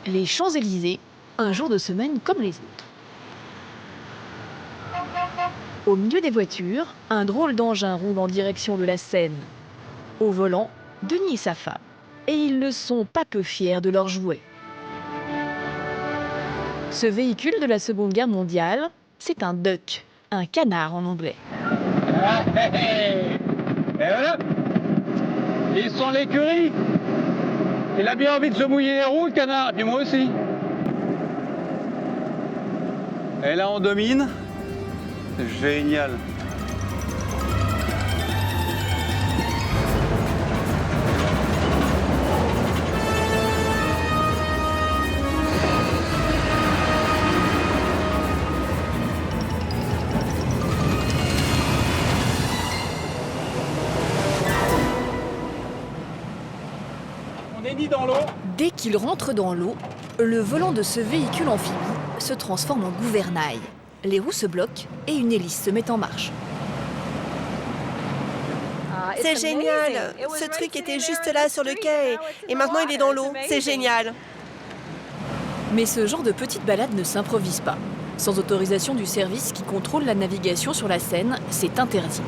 Les Champs-Élysées, un jour de semaine comme les autres. Au milieu des voitures, un drôle d'engin roule en direction de la Seine. Au volant, Denis et sa femme. Et ils ne sont pas peu fiers de leur jouet. Ce véhicule de la Seconde Guerre mondiale, c'est un duck, un canard en anglais. Et voilà. Ils sont l'écurie. Il a bien envie de se mouiller les roues, le canard, et puis moi aussi. Et là, on domine. Génial. On est mis dans l'eau. Dès qu'il rentre dans l'eau, le volant de ce véhicule amphibie se transforme en gouvernail. Les roues se bloquent et une hélice se met en marche. C'est génial. Ce truc était juste là sur le quai et maintenant il est dans l'eau. C'est génial. Mais ce genre de petite balade ne s'improvise pas. Sans autorisation du service qui contrôle la navigation sur la Seine, c'est interdit.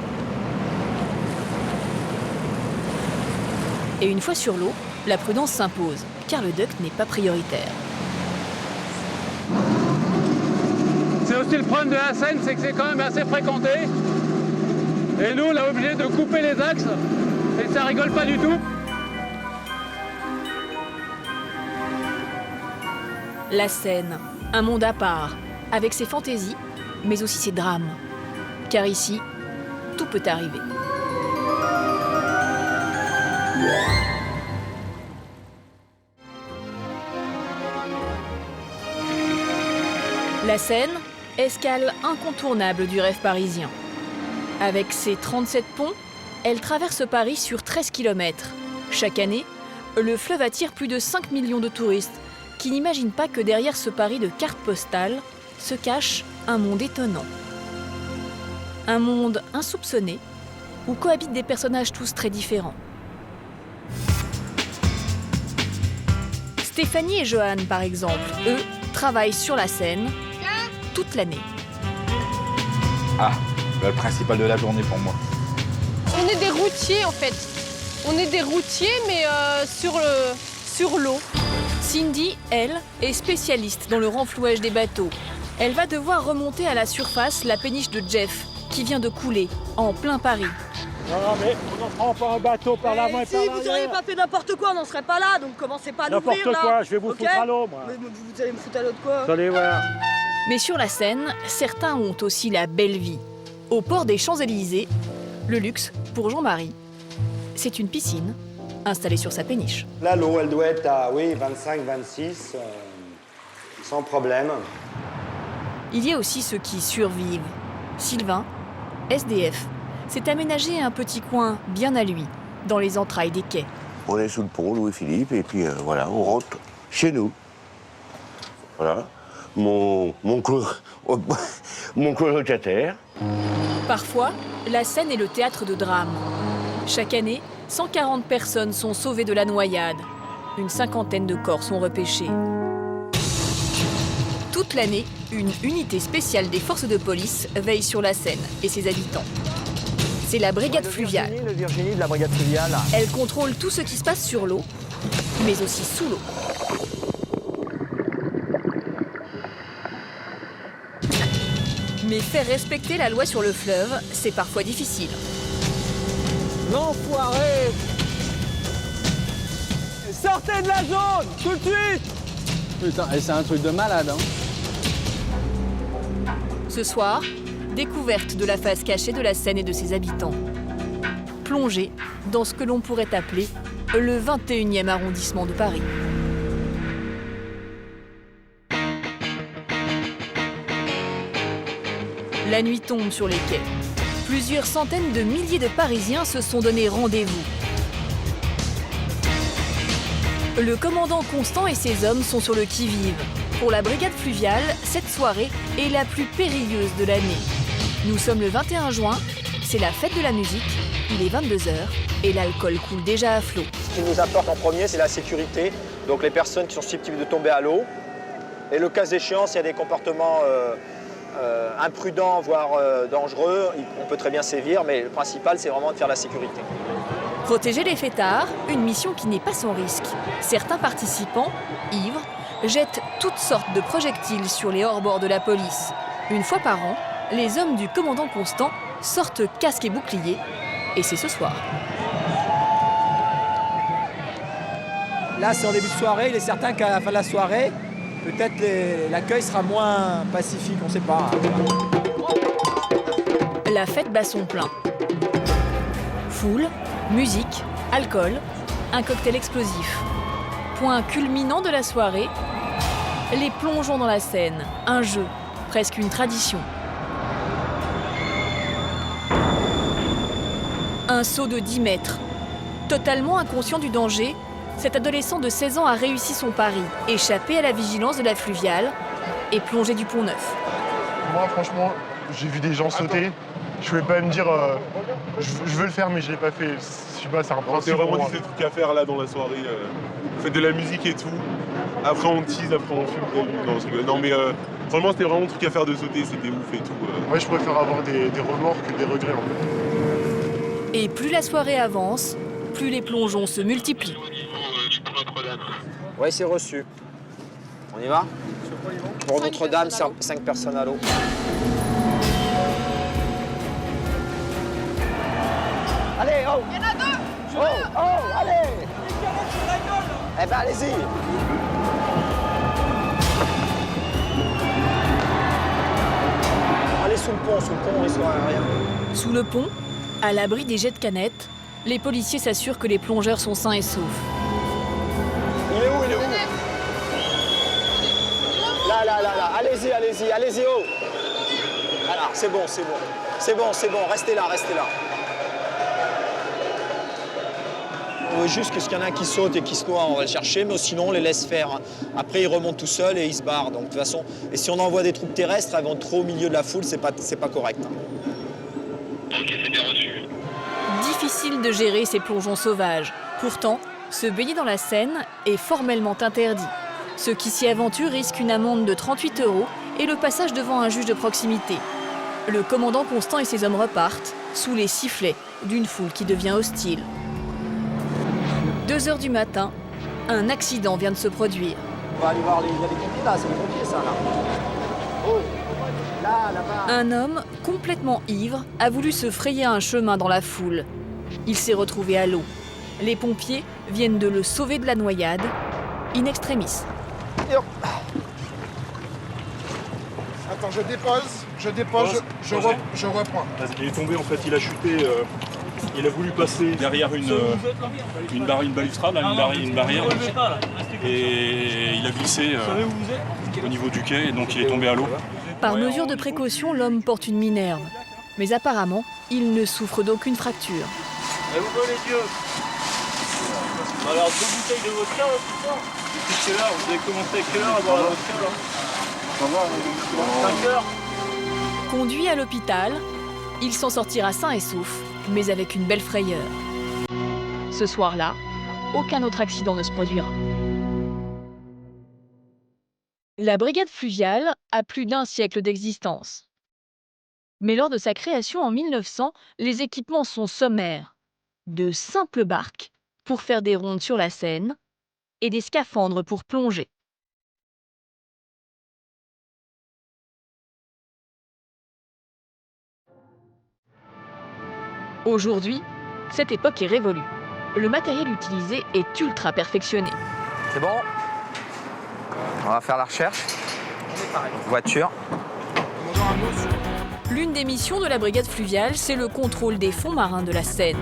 Et une fois sur l'eau, la prudence s'impose, car le duck n'est pas prioritaire. C'est aussi le problème de la Seine, c'est que c'est quand même assez fréquenté. Et nous, on est obligé de couper les axes. Et ça rigole pas du tout. La Seine, un monde à part, avec ses fantaisies, mais aussi ses drames. Car ici, tout peut arriver. La Seine, escale incontournable du rêve parisien. Avec ses 37 ponts, elle traverse Paris sur 13 km. Chaque année, le fleuve attire plus de 5 millions de touristes qui n'imaginent pas que derrière ce Paris de cartes postales se cache un monde étonnant. Un monde insoupçonné où cohabitent des personnages tous très différents. Stéphanie et Johan, par exemple, eux, travaillent sur la Seine toute l'année. Ah, le principal de la journée pour moi. On est des routiers en fait. On est des routiers mais sur l'eau. Cindy, elle, est spécialiste dans le renflouage des bateaux. Elle va devoir remonter à la surface la péniche de Jeff, qui vient de couler, en plein Paris. Non, mais on n'en prend pas un bateau par l'avant et par l'arrière. Si vous n'auriez pas fait n'importe quoi, on n'en serait pas là. Donc commencez pas à nous N'importe ouvrir là. quoi, je vais vous Ok foutre à l'eau, moi. Mais vous allez me foutre à l'eau de quoi? Vous allez voir. Mais sur la Seine, certains ont aussi la belle vie. Au port des Champs-Élysées, le luxe, pour Jean-Marie, c'est une piscine installée sur sa péniche. Là, l'eau, elle doit être à 25, 26, sans problème. Il y a aussi ceux qui survivent. Sylvain, SDF, s'est aménagé un petit coin bien à lui, dans les entrailles des quais. On est sous le pont, Louis-Philippe, et puis voilà, on rentre chez nous. Voilà, mon colocataire. Parfois, la Seine est le théâtre de drames. Chaque année, 140 personnes sont sauvées de la noyade. Une cinquantaine de corps sont repêchés. Toute l'année, une unité spéciale des forces de police veille sur la Seine et ses habitants. C'est la brigade fluviale. Le Virginie de la brigade fluviale. Elle contrôle tout ce qui se passe sur l'eau, mais aussi sous l'eau. Mais faire respecter la loi sur le fleuve, c'est parfois difficile. L'enfoiré! Sortez de la zone, tout de suite! Putain, et c'est un truc de malade, hein. Ce soir, découverte de la face cachée de la Seine et de ses habitants. Plongée dans ce que l'on pourrait appeler le 21e arrondissement de Paris. La nuit tombe sur les quais. Plusieurs centaines de milliers de Parisiens se sont donné rendez-vous. Le commandant Constant et ses hommes sont sur le qui-vive. Pour la brigade fluviale, cette soirée est la plus périlleuse de l'année. Nous sommes le 21 juin, c'est la fête de la musique, il est 22h et l'alcool coule déjà à flot. Ce qui nous apporte en premier, c'est la sécurité. donc les personnes qui sont susceptibles de tomber à l'eau. Et le cas échéant, s'il y a des comportements imprudents, voire dangereux, on peut très bien sévir, mais le principal, c'est vraiment de faire la sécurité. Protéger les fêtards, une mission qui n'est pas sans risque. Certains participants, ivres, jettent toutes sortes de projectiles sur les hors-bords de la police. Une fois par an, les hommes du commandant Constant sortent casque et bouclier, et c'est ce soir. Là, c'est en début de soirée, il est certain qu'à la fin de la soirée, peut-être l'accueil sera moins pacifique, on ne sait pas. La fête bat son plein. Foule, musique, alcool, un cocktail explosif. Point culminant de la soirée, les plongeons dans la Seine, un jeu, presque une tradition. Un saut de 10 mètres. Totalement inconscient du danger, cet adolescent de 16 ans a réussi son pari, échappé à la vigilance de la fluviale et plongé du Pont Neuf. Moi, franchement, j'ai vu des gens sauter. Je ne pouvais pas me dire, je veux le faire, mais je ne l'ai pas fait. Je sais pas, c'est un principe. C'est vraiment dit ces trucs à faire là dans la soirée. On fait de la musique et tout. Après on tease, après on fume. Non, je rigole. Non mais franchement c'était vraiment le truc à faire de sauter, c'était ouf et tout. Moi je préfère avoir des remords que des regrets en fait. Et plus la soirée avance, plus les plongeons se multiplient. Oui, c'est reçu. On y va? Pour Notre-Dame, 5 personnes à l'eau. Allez, oh! Il y en a 2! Oh, allez! Eh ben, allez-y! Allez sous le pont, ils sont à rien. Sous le pont, à l'abri des jets de canettes, les policiers s'assurent que les plongeurs sont sains et saufs. Il est où? Là. Allez-y, oh! Alors, c'est bon. Restez là. On veut juste que s'il y en a un qui saute et qui se noie, on va le chercher, mais sinon on les laisse faire. Après ils remontent tout seuls et ils se barrent. Donc de toute façon, et si on envoie des troupes terrestres, elles vont trop au milieu de la foule, c'est pas correct. Ok, c'est bien reçu. Difficile de gérer ces plongeons sauvages. Pourtant, se baigner dans la Seine est formellement interdit. Ceux qui s'y aventurent risquent une amende de 38 € et le passage devant un juge de proximité. Le commandant Constant et ses hommes repartent sous les sifflets d'une foule qui devient hostile. 2 h du matin, un accident vient de se produire. On va aller voir, il y a des pompiers là, c'est les pompiers ça là. Oh, là-bas. Un homme, complètement ivre, a voulu se frayer un chemin dans la foule. Il s'est retrouvé à l'eau. Les pompiers viennent de le sauver de la noyade, in extremis. Attends, je dépose, je reprends. Il est tombé en fait, il a chuté, il a voulu passer derrière une balustrade, une barrière, et il a glissé au niveau du quai, et donc il est tombé à l'eau. Par mesure de précaution, l'homme porte une minerve. Mais apparemment, il ne souffre d'aucune fracture. Et vous les yeux. Alors, 2 bouteilles de vodka, là, tout ça. Depuis quelle heure? Vous avez commencé à quelle heure à boire la vodka, là? Ça va, 5 heures. Conduit à l'hôpital, il s'en sortira sain et sauf, mais avec une belle frayeur. Ce soir-là, aucun autre accident ne se produira. La brigade fluviale a plus d'1 siècle d'existence. Mais lors de sa création en 1900, les équipements sont sommaires. De simples barques pour faire des rondes sur la Seine et des scaphandres pour plonger. Aujourd'hui, cette époque est révolue. Le matériel utilisé est ultra perfectionné. C'est bon. On va faire la recherche. Voiture. L'une des missions de la brigade fluviale, c'est le contrôle des fonds marins de la Seine,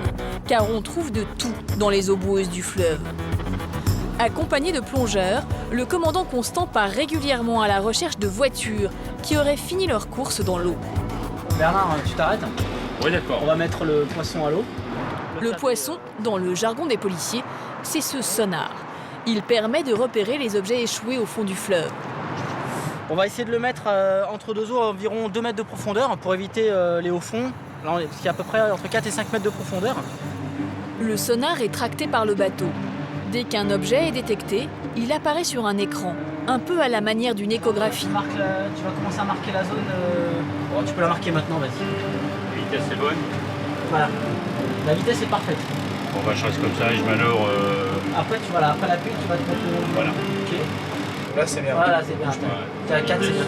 car on trouve de tout dans les eaux boueuses du fleuve. Accompagné de plongeurs, le commandant Constant part régulièrement à la recherche de voitures qui auraient fini leur course dans l'eau. Bernard, tu t'arrêtes? Oui, d'accord. On va mettre le poisson à l'eau. Le poisson, dans le jargon des policiers, c'est ce sonar. Il permet de repérer les objets échoués au fond du fleuve. On va essayer de le mettre entre 2 eaux à environ 2 mètres de profondeur pour éviter les hauts fonds. Là, il y a à peu près entre 4 et 5 mètres de profondeur. Le sonar est tracté par le bateau. Dès qu'un objet est détecté, il apparaît sur un écran, un peu à la manière d'une échographie. Tu vas commencer à marquer la zone. Bon, tu peux la marquer maintenant, vas-y. La vitesse est bonne. Voilà. La vitesse est parfaite. Bon, bah, je reste comme ça et je manœuvre. Après, après l'appui, tu vas te mettre le... Voilà. Ok. Là, c'est bien. Voilà, c'est bien. Tu as 4, c'est bien.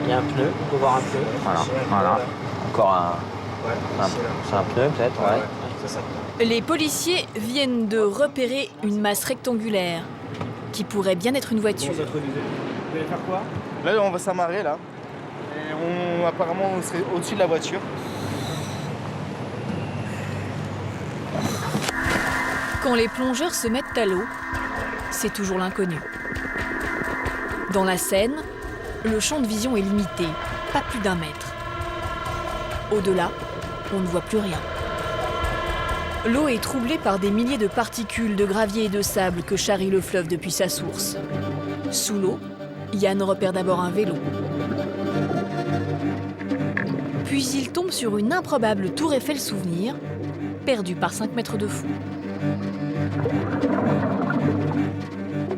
Il y a un pneu, on peut voir un pneu. Voilà. Encore un... C'est un pneu peut-être, ouais. C'est ça. Les policiers viennent de repérer une masse rectangulaire qui pourrait bien être une voiture. Vous allez faire quoi? Là, on va s'amarrer, là. Et apparemment, on serait au-dessus de la voiture. Quand les plongeurs se mettent à l'eau, c'est toujours l'inconnu. Dans la Seine, le champ de vision est limité, pas plus d'1 mètre. Au-delà, on ne voit plus rien. L'eau est troublée par des milliers de particules de gravier et de sable que charrie le fleuve depuis sa source. Sous l'eau, Yann repère d'abord un vélo. Puis il tombe sur une improbable tour Eiffel souvenir, perdue par 5 mètres de fond.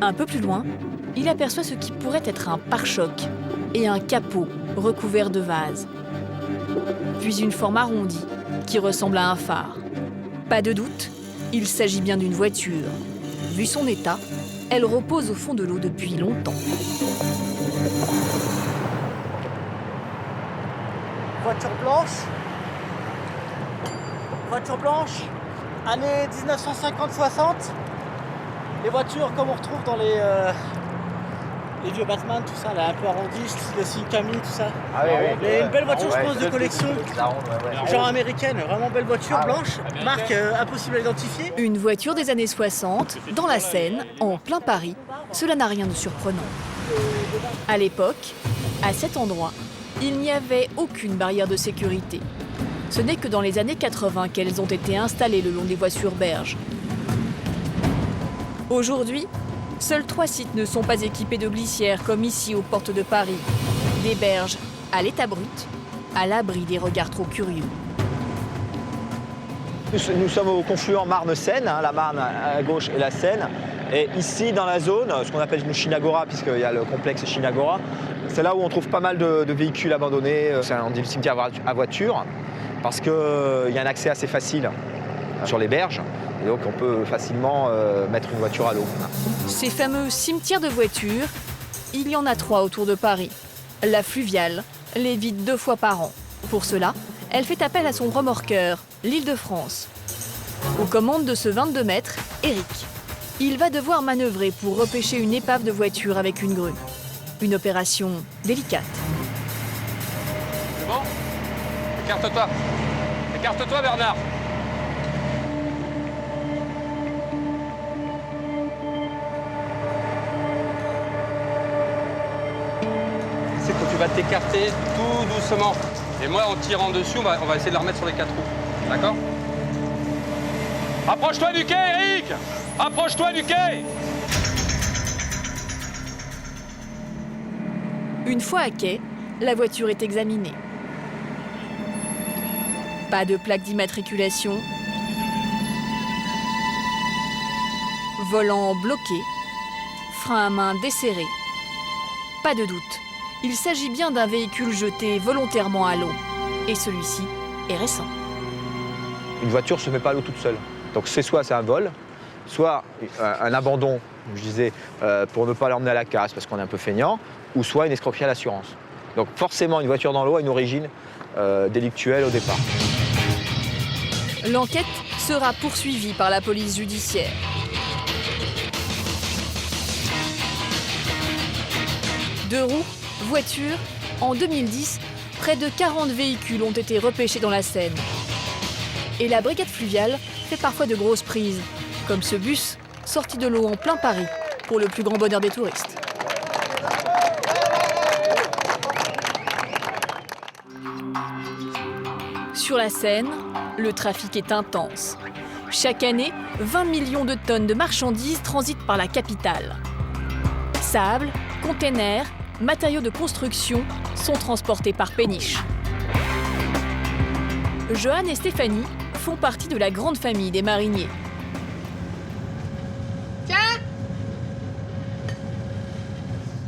Un peu plus loin, il aperçoit ce qui pourrait être un pare-choc et un capot recouvert de vases. Puis une forme arrondie qui ressemble à un phare. Pas de doute, il s'agit bien d'une voiture. Vu son état, elle repose au fond de l'eau depuis longtemps. Voiture blanche, année 1950-60. Les voitures comme on retrouve dans les vieux Batman, tout ça, là, un peu arrondi, le style Camille, tout ça. Ah oui. Une belle voiture, je pense, de collection. Genre américaine, vraiment belle voiture, blanche, marque impossible à identifier. Une voiture des années 60, dans la Seine, en plein Paris, cela n'a rien de surprenant. À l'époque, à cet endroit, il n'y avait aucune barrière de sécurité. Ce n'est que dans les années 80 qu'elles ont été installées le long des voies sur berge. Aujourd'hui, seuls 3 sites ne sont pas équipés de glissières comme ici aux portes de Paris. Des berges à l'état brut, à l'abri des regards trop curieux. Nous sommes au confluent Marne-Seine, la Marne à gauche et la Seine. Et ici, dans la zone, ce qu'on appelle une Chinagora, puisqu'il y a le complexe Chinagora, c'est là où on trouve pas mal de véhicules abandonnés. C'est un cimetière à voiture, parce qu'il y a un accès assez facile sur les berges. Et donc on peut facilement mettre une voiture à l'eau. Ces fameux cimetières de voitures, il y en a 3 autour de Paris. La Fluviale les vide 2 fois par an. Pour cela, elle fait appel à son remorqueur, l'Île-de-France. Aux commandes de ce 22 mètres, Eric. Il va devoir manœuvrer pour repêcher une épave de voiture avec une grue. Une opération délicate. C'est bon? Écarte-toi. Écarte-toi, Bernard. C'est que tu vas t'écarter tout doucement. Et moi, en tirant dessus, on va essayer de la remettre sur les 4 roues. D'accord? Approche-toi du quai, Eric! Approche-toi du quai! Une fois à quai, la voiture est examinée. Pas de plaque d'immatriculation. Volant bloqué. Frein à main desserré. Pas de doute, il s'agit bien d'un véhicule jeté volontairement à l'eau. Et celui-ci est récent. Une voiture ne se met pas à l'eau toute seule. Donc soit c'est un vol, soit un abandon, je disais, pour ne pas l'emmener à la casse parce qu'on est un peu feignant, ou soit une escroquerie à l'assurance. Donc forcément, une voiture dans l'eau a une origine délictuelle au départ. L'enquête sera poursuivie par la police judiciaire. Deux roues, voiture, en 2010, près de 40 véhicules ont été repêchés dans la Seine. Et la brigade fluviale fait parfois de grosses prises, comme ce bus sorti de l'eau en plein Paris, pour le plus grand bonheur des touristes. Sur la Seine, le trafic est intense. Chaque année, 20 millions de tonnes de marchandises transitent par la capitale. Sable, containers, matériaux de construction sont transportés par péniche. Johan et Stéphanie font partie de la grande famille des mariniers.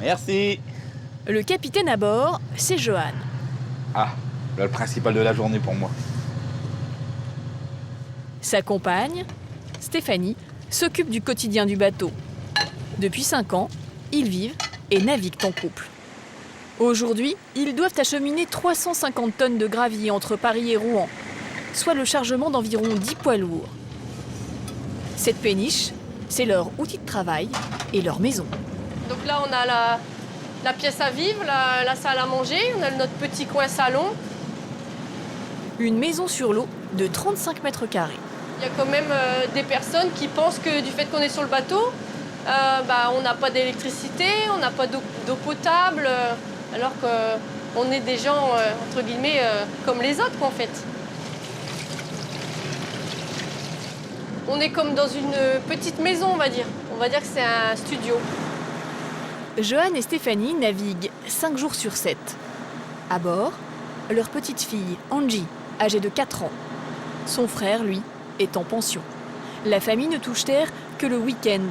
Merci. Le capitaine à bord, c'est Johan. Ah, le principal de la journée pour moi. Sa compagne, Stéphanie, s'occupe du quotidien du bateau. Depuis 5 ans, ils vivent et naviguent en couple. Aujourd'hui, ils doivent acheminer 350 tonnes de gravier entre Paris et Rouen, soit le chargement d'environ 10 poids lourds. Cette péniche, c'est leur outil de travail et leur maison. Donc là, on a la pièce à vivre, la salle à manger, on a notre petit coin salon. Une maison sur l'eau de 35 mètres carrés. Il y a quand même des personnes qui pensent que du fait qu'on est sur le bateau, on n'a pas d'électricité, on n'a pas d'eau potable, alors qu'on est des gens, entre guillemets, comme les autres, quoi, en fait. On est comme dans une petite maison, on va dire. On va dire que c'est un studio. Johan et Stéphanie naviguent 5 jours sur 7. À bord, leur petite fille, Angie, âgée de 4 ans. Son frère, lui, est en pension. La famille ne touche terre que le week-end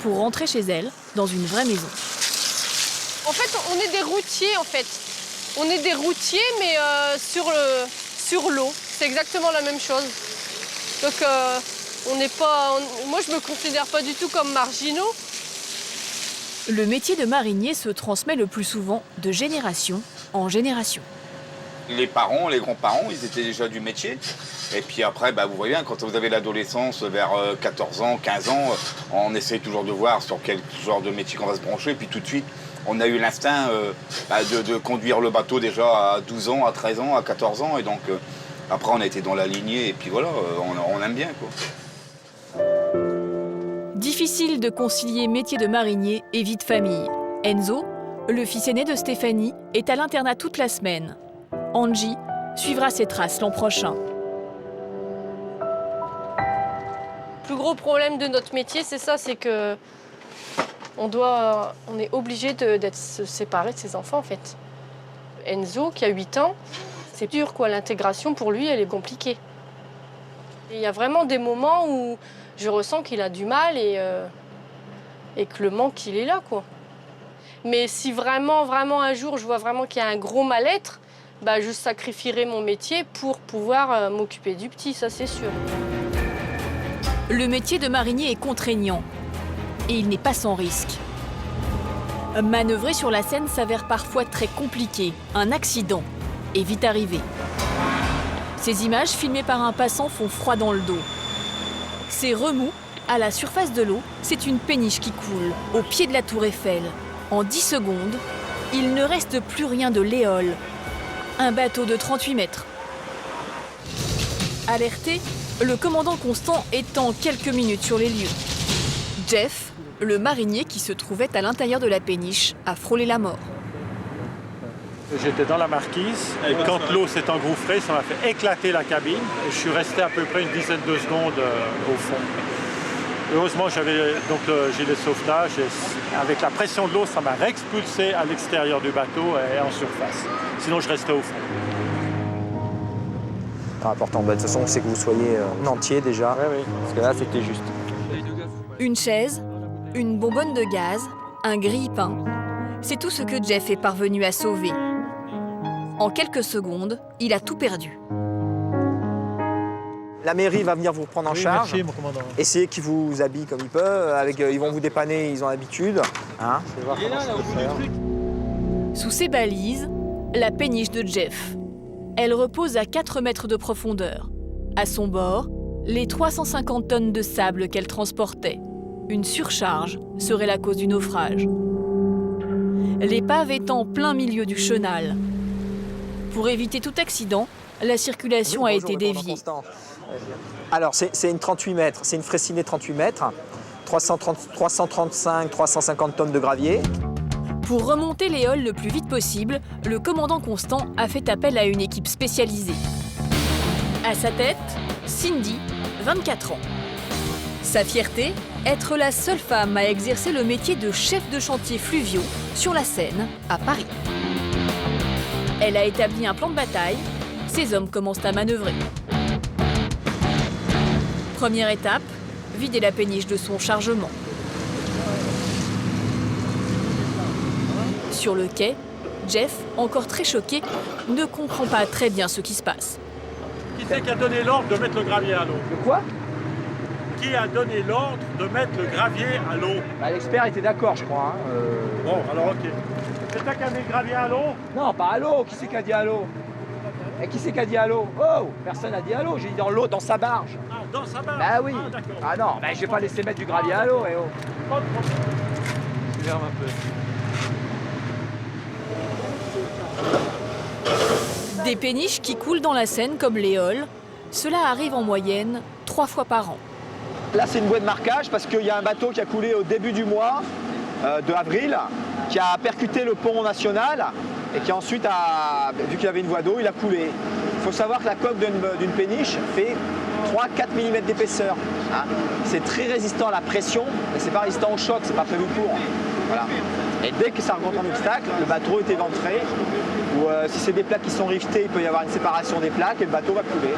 pour rentrer chez elle dans une vraie maison. En fait, on est des routiers, en fait. On est des routiers, mais sur l'eau. C'est exactement la même chose. Donc, on n'est pas... moi, je me considère pas du tout comme marginaux. Le métier de marinier se transmet le plus souvent de génération en génération. Les parents, les grands-parents, ils étaient déjà du métier. Et puis après, vous voyez, quand vous avez l'adolescence, vers 14 ans, 15 ans, on essaye toujours de voir sur quel genre de métier qu'on va se brancher. Et puis tout de suite, on a eu l'instinct de conduire le bateau déjà à 12 ans, à 13 ans, à 14 ans. Et donc, après, on a été dans la lignée. Et puis voilà, on aime bien, quoi. Difficile de concilier métier de marinier et vie de famille. Enzo, le fils aîné de Stéphanie, est à l'internat toute la semaine. Angie suivra ses traces l'an prochain. Le plus gros problème de notre métier, c'est ça, c'est que on est obligé d'être séparé de ses enfants, en fait. Enzo, qui a 8 ans, c'est dur, quoi. L'intégration, pour lui, elle est compliquée. Il y a vraiment des moments où je ressens qu'il a du mal et que le manque, il est là, quoi. Mais si vraiment, vraiment, un jour, je vois vraiment qu'il y a un gros mal-être, je sacrifierai mon métier pour pouvoir m'occuper du petit, ça c'est sûr. Le métier de marinier est contraignant et il n'est pas sans risque. Manœuvrer sur la Seine s'avère parfois très compliqué. Un accident est vite arrivé. Ces images filmées par un passant font froid dans le dos. Ces remous, à la surface de l'eau, c'est une péniche qui coule, au pied de la tour Eiffel. En 10 secondes, il ne reste plus rien de l'éole. Un bateau de 38 mètres. Alerté, le commandant Constant est en quelques minutes sur les lieux. Jeff, le marinier qui se trouvait à l'intérieur de la péniche, a frôlé la mort. J'étais dans la marquise et quand l'eau s'est engouffrée, ça m'a fait éclater la cabine. Et je suis resté à peu près une dizaine de secondes au fond. Heureusement, j'avais donc le gilet de sauvetage et avec la pression de l'eau, ça m'a réexpulsé à l'extérieur du bateau et en surface. Sinon, je restais au fond. Pas important. De toute façon, c'est que vous soyez entier déjà. Oui. Parce que là, c'était juste. Une chaise, une bonbonne de gaz, un grille-pain. C'est tout ce que Jeff est parvenu à sauver. En quelques secondes, il a tout perdu. La mairie va venir vous prendre en charge. Merci, mon commandant. Et c'est qui vous habille comme ils peuvent. Ils vont vous dépanner, ils ont l'habitude. Hein, Sous ses balises, la péniche de Jeff. Elle repose à 4 mètres de profondeur. À son bord, les 350 tonnes de sable qu'elle transportait. Une surcharge serait la cause du naufrage. L'épave est en plein milieu du chenal. Pour éviter tout accident, la circulation a été déviée. Alors, c'est une 38 mètres, c'est une Freycinet 38 mètres, 335, 350 tonnes de gravier. Pour remonter l'éole le plus vite possible, le commandant Constant a fait appel à une équipe spécialisée. À sa tête, Cindy, 24 ans. Sa fierté, être la seule femme à exercer le métier de chef de chantier fluviaux sur la Seine, à Paris. Elle a établi un plan de bataille. Ses hommes commencent à manœuvrer. Première étape, vider la péniche de son chargement. Sur le quai, Jeff, encore très choqué, ne comprend pas très bien ce qui se passe. Qui c'est qui a donné l'ordre de mettre le gravier à l'eau? De quoi? Qui a donné l'ordre de mettre le gravier à l'eau? Bah, l'expert était d'accord, je crois. Hein. Bon, alors ok. C'est toi qui as mis le gravier à l'eau? Non, pas à l'eau. Qui c'est qui a dit à l'eau? Et qui c'est qui a dit à l'eau? Oh, personne n'a dit à l'eau. J'ai dit dans l'eau, dans sa barge. Ah, dans sa barge? Bah oui. Ah, d'accord. Ah non, bah, je vais pas laisser mettre du gravier à l'eau, eh oh. Pas de problème. Je ferme un peu. Des péniches qui coulent dans la Seine comme l'éole, cela arrive en moyenne 3 fois par an. Là, c'est une bouée de marquage parce qu'il y a un bateau qui a coulé au début du mois de avril, qui a percuté le pont national et qui ensuite, vu qu'il y avait une voie d'eau, il a coulé. Il faut savoir que la coque d'une péniche fait 3-4 mm d'épaisseur. Hein. C'est très résistant à la pression, mais c'est pas résistant au choc, c'est pas prévu pour. Voilà. Et dès que ça rencontre un obstacle, le bateau est éventré, ou si c'est des plaques qui sont rivetées, il peut y avoir une séparation des plaques et le bateau va couler.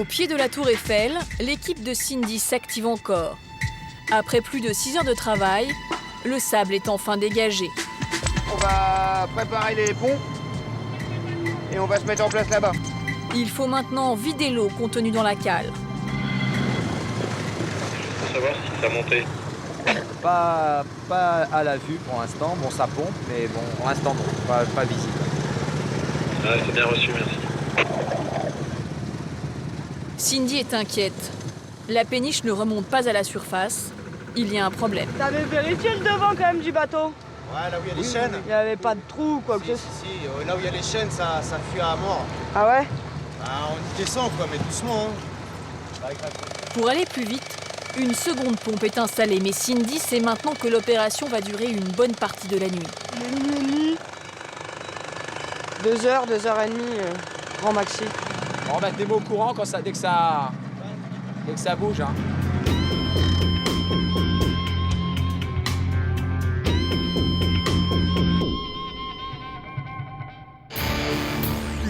Au pied de la tour Eiffel, l'équipe de Cindy s'active encore. Après plus de 6 heures de travail, le sable est enfin dégagé. On va préparer les ponts et on va se mettre en place là-bas. Il faut maintenant vider l'eau contenue dans la cale. Faut savoir si ça a monté. Pas à la vue pour l'instant. Bon, ça pompe, mais bon, pour l'instant, non, pas visible. Ouais, c'est bien reçu, merci. Cindy est inquiète. La péniche ne remonte pas à la surface. Il y a un problème. T'avais vérifié le devant quand même du bateau? Ouais, là où il y a les chaînes. Il n'y avait pas de trou ou quoi que ce soit. Si, là où il y a les chaînes, ça fuit à mort. Ah ouais? Bah, on y descend quoi, mais doucement. Hein. Pour aller plus vite, une seconde pompe est installée, mais Cindy sait maintenant que l'opération va durer une bonne partie de la nuit. Il est minuit et demi. 2 heures, 2 heures et demie, grand maxi. On va mettre des mots au courant quand dès que ça bouge. Hein.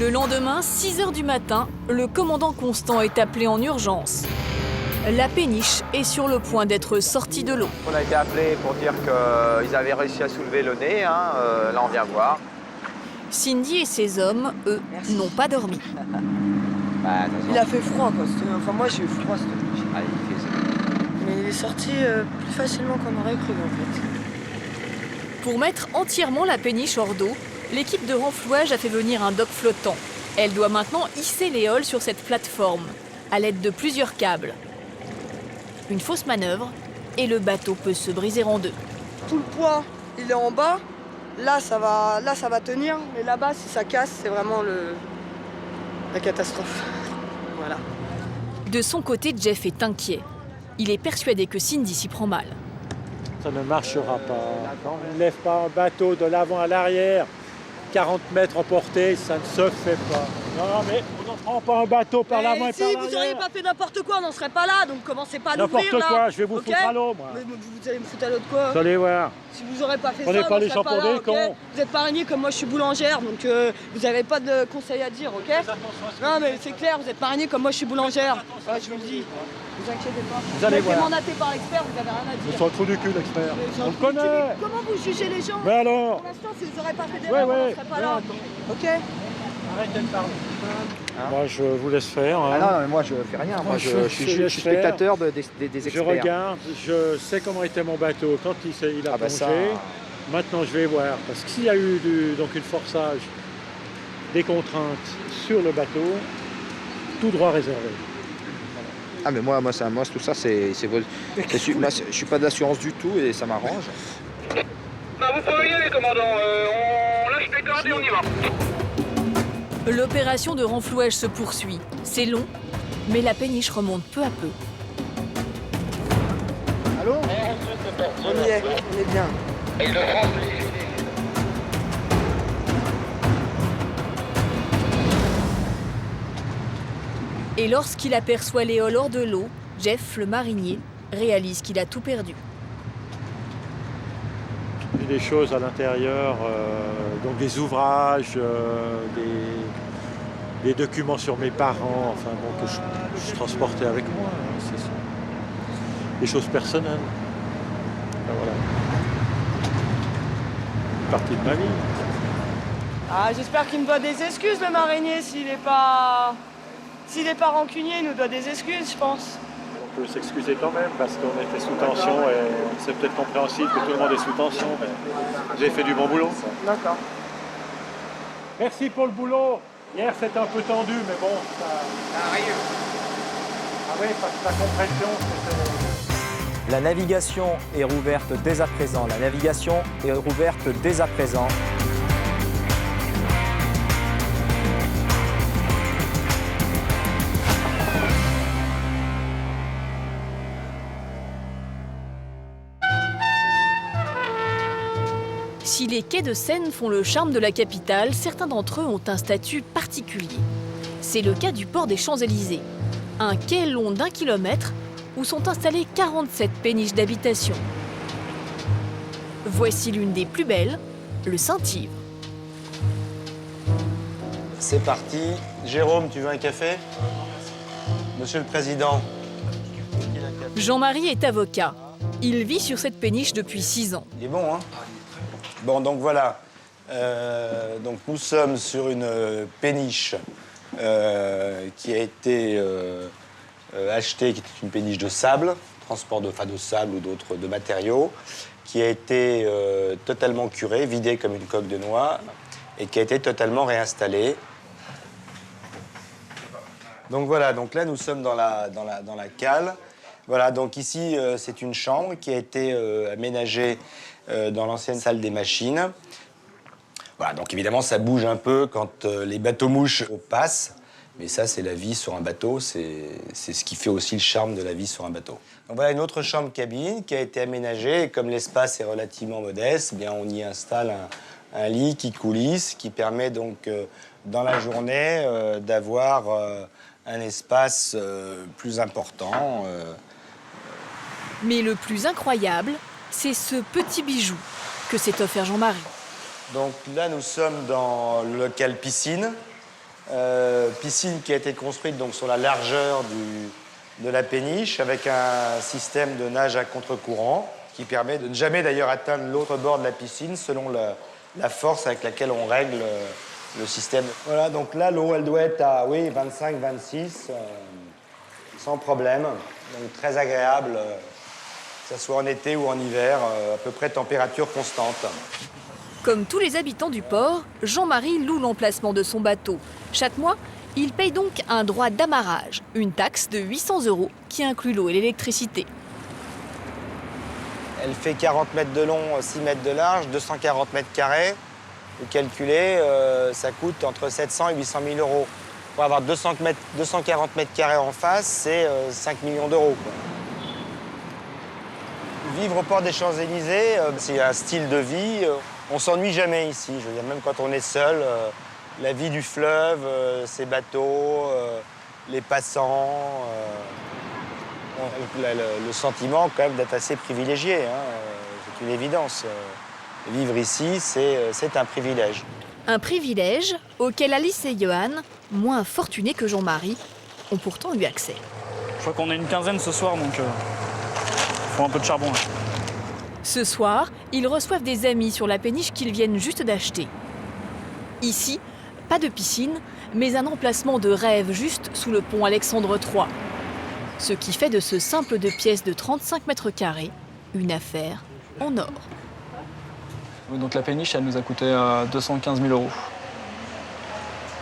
Le lendemain, 6 heures du matin, le commandant Constant est appelé en urgence. La péniche est sur le point d'être sortie de l'eau. On a été appelé pour dire qu'ils avaient réussi à soulever le nez. Hein. Là, on vient voir. Cindy et ses hommes, eux, n'ont pas dormi. Bah, il a fait froid, quoi. Enfin, moi, j'ai eu froid cette nuit. Ah, il fait... Mais il est sorti plus facilement qu'on aurait cru, en fait. Pour mettre entièrement la péniche hors d'eau, l'équipe de renflouage a fait venir un dock flottant. Elle doit maintenant hisser l'éole sur cette plateforme, à l'aide de plusieurs câbles. Une fausse manœuvre, et le bateau peut se briser en deux. Tout le poids, il est en bas. Là, ça va tenir. Mais là-bas, si ça casse, c'est vraiment la catastrophe. Voilà. De son côté, Jeff est inquiet. Il est persuadé que Cindy s'y prend mal. Ça ne marchera pas. On ne lève pas un bateau de l'avant à l'arrière, 40 mètres en portée, ça ne se fait pas. Non, mais on n'en prend pas un bateau par l'avant et par l'arrière. Si vous n'auriez pas fait n'importe quoi, on n'en serait pas là, donc commencez pas à l'ouvrir là. N'importe quoi, je vais vous foutre à l'eau, moi. Mais vous allez me foutre à l'eau de quoi? Vous allez voir. Si vous n'aurez pas fait Prenez ça, pas on les serait gens pas pour là, des ok? cons. Vous êtes pas araignée comme moi, je suis boulangère, donc vous n'avez pas de conseils à dire, ok? Non, mais c'est clair, vous êtes pas araignée comme moi, je suis boulangère. Ouais, je vous le dis. Vous inquiétez pas. Vous allez voir. Vous êtes mandaté par l'expert, vous n'avez rien à dire. Ils sont trop du cul, l'expert. On le connaît. Comment vous jugez les gens? Mais alors? Pour l'instant, si vous n'aurez pas fait d'erreur, on ne serait pas là. Ok? Arrêtez de parler. Moi, je vous laisse faire. Hein. Ah non, mais moi, je fais rien. Moi, je suis spectateur des experts. Je regarde, je sais comment était mon bateau quand il a plongé. Ça... Maintenant, je vais voir. Parce que s'il y a eu donc une forçage, des contraintes sur le bateau, tout droit réservé. Ah, mais moi tout ça, c'est je suis pas d'assurance du tout et ça m'arrange. Bah, vous pouvez y aller, commandant. On lâche les cordes et on y va. L'opération de renflouage se poursuit. C'est long, mais la péniche remonte peu à peu. Allô? On y est, on est bien. Et lorsqu'il aperçoit l'éole hors de l'eau, Jeff, le marinier, réalise qu'il a tout perdu. J'ai des choses à l'intérieur, donc des ouvrages, des documents sur mes parents, enfin bon, que je transportais avec moi. Hein, c'est des choses personnelles. Enfin, voilà. partie de ma vie. Ah, j'espère qu'il me doit des excuses, le marinier. S'il n'est pas rancunier, il nous doit des excuses, je pense. On peut s'excuser quand même parce qu'on était sous tension et c'est peut-être compréhensible que tout le monde est sous tension, mais j'ai fait du bon boulot. D'accord. Merci pour le boulot. Hier, c'était un peu tendu, mais bon, ça... Ah oui, parce que la compression, c'était... La navigation est rouverte dès à présent. La navigation est rouverte dès à présent. Si les quais de Seine font le charme de la capitale, certains d'entre eux ont un statut particulier. C'est le cas du port des Champs-Élysées, un quai long d'1 kilomètre où sont installées 47 péniches d'habitation. Voici l'une des plus belles, le Saint-Yves. C'est parti. Jérôme, tu veux un café? Monsieur le Président. Jean-Marie est avocat. Il vit sur cette péniche depuis 6 ans. Il est bon, hein? Bon, donc voilà. Donc nous sommes sur une péniche qui a été achetée, qui était une péniche de sable, transport de sable ou d'autres matériaux, qui a été totalement curée, vidée comme une coque de noix, et qui a été totalement réinstallée. Donc voilà, donc là nous sommes dans la cale. Voilà, donc ici c'est une chambre qui a été aménagée dans l'ancienne salle des machines. Voilà, donc évidemment ça bouge un peu quand les bateaux-mouches passent, mais ça c'est la vie sur un bateau, c'est ce qui fait aussi le charme de la vie sur un bateau. Donc voilà une autre chambre-cabine qui a été aménagée, et comme l'espace est relativement modeste, eh bien on y installe un lit qui coulisse, qui permet donc dans la journée d'avoir un espace plus important. Mais le plus incroyable, c'est ce petit bijou que s'est offert Jean-Marie. Donc là, nous sommes dans le local piscine. Piscine qui a été construite donc, sur la largeur de la péniche avec un système de nage à contre-courant qui permet de ne jamais d'ailleurs atteindre l'autre bord de la piscine selon la force avec laquelle on règle le système. Voilà, donc là, l'eau, elle doit être à 25, 26, sans problème. Donc très agréable. Que ce soit en été ou en hiver, à peu près température constante. Comme tous les habitants du port, Jean-Marie loue l'emplacement de son bateau. Chaque mois, il paye donc un droit d'amarrage, une taxe de 800 € qui inclut l'eau et l'électricité. Elle fait 40 mètres de long, 6 mètres de large, 240 mètres carrés. Vous calculez, ça coûte entre 700 et 800 000 €. Pour avoir 240 mètres carrés en face, c'est 5 millions d'euros. Vivre au port des Champs-Élysées, c'est un style de vie. On s'ennuie jamais ici. Je veux dire, même quand on est seul, la vie du fleuve, ses bateaux, les passants, le sentiment quand même d'être assez privilégié. Hein, c'est une évidence. Vivre ici, c'est un privilège. Un privilège auquel Alice et Johan, moins fortunés que Jean-Marie, ont pourtant eu accès. Je crois qu'on est une quinzaine ce soir, donc faut un peu de charbon. Là. Ce soir, ils reçoivent des amis sur la péniche qu'ils viennent juste d'acheter. Ici, pas de piscine, mais un emplacement de rêve juste sous le pont Alexandre III. Ce qui fait de ce simple 2 pièces de 35 mètres carrés une affaire en or. Donc la péniche, elle nous a coûté 215 000 €.